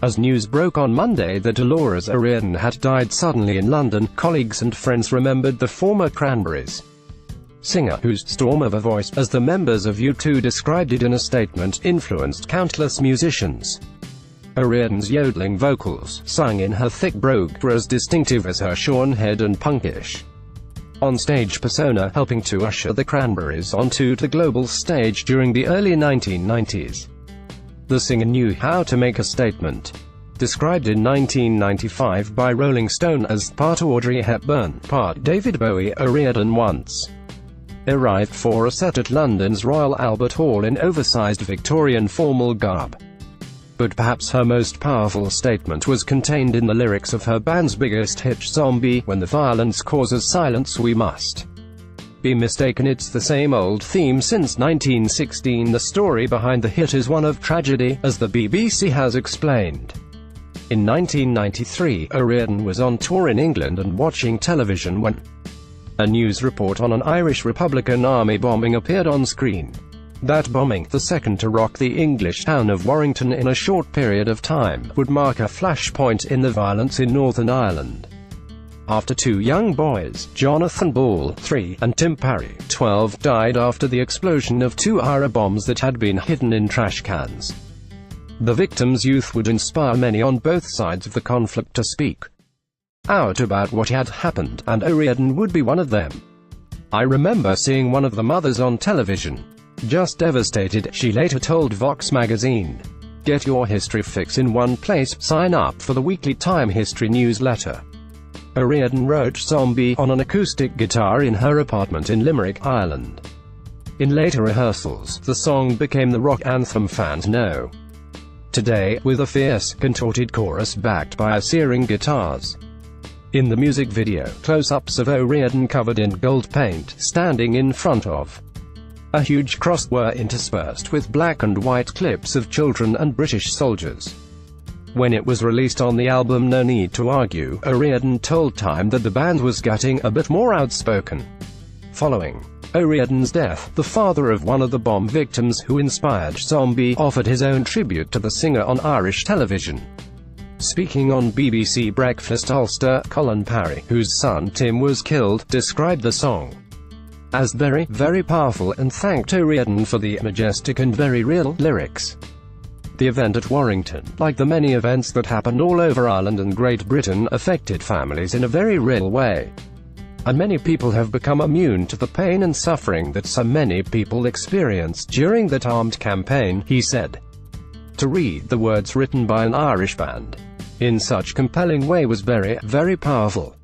As news broke on Monday that Dolores Riordan had died suddenly in London, colleagues and friends remembered the former Cranberries singer, whose "storm of a voice," as the members of U2 described it in a statement, influenced countless musicians. Riordan's yodeling vocals, sung in her thick brogue, were as distinctive as her shorn head and punkish on-stage persona, helping to usher the Cranberries onto the global stage during the early 1990s. The singer knew how to make a statement. Described in 1995 by Rolling Stone as part Audrey Hepburn, part David Bowie, Riordan once arrived for a set at London's Royal Albert Hall in oversized Victorian formal garb. But perhaps her most powerful statement was contained in the lyrics of her band's biggest hit, Zombie: "When the violence causes silence, we must be mistaken." It's the same old theme since 1916. The story behind the hit is one of tragedy, as the BBC has explained. In 1993, Riordan was on tour in England and watching television when a news report on an Irish Republican Army bombing appeared on screen. That bombing, the second to rock the English town of Warrington in a short period of time, would mark a flashpoint in the violence in Northern Ireland. After two young boys, Jonathan Ball, 3, and Tim Parry, 12, died after the explosion of two IRA bombs that had been hidden in trash cans. The victims' youth would inspire many on both sides of the conflict to speak out about what had happened, and Riordan would be one of them. "I remember seeing one of the mothers on television. Just devastated," she later told Vox magazine. Get your history fix in one place. Sign up for the weekly Time History newsletter. Riordan wrote Zombie on an acoustic guitar in her apartment in Limerick, Ireland. In later rehearsals, the song became the rock anthem fans know today, with a fierce, contorted chorus backed by searing guitars. In the music video, close-ups of Riordan covered in gold paint, standing in front of a huge cross, were interspersed with black and white clips of children and British soldiers. When it was released on the album No Need to Argue, Riordan told Time that the band was getting a bit more outspoken. Following Riordan's death, the father of one of the bomb victims who inspired Zombie offered his own tribute to the singer on Irish television. Speaking on BBC Breakfast, Ulster, Colin Parry, whose son Tim was killed, described the song as very, very powerful, and thanked Riordan for the majestic and very real lyrics. The event at Warrington, like the many events that happened all over Ireland and Great Britain, affected families in a very real way. And many people have become immune to the pain and suffering that so many people experienced during that armed campaign, he said. To read the words written by an Irish band in such compelling way was very, very powerful.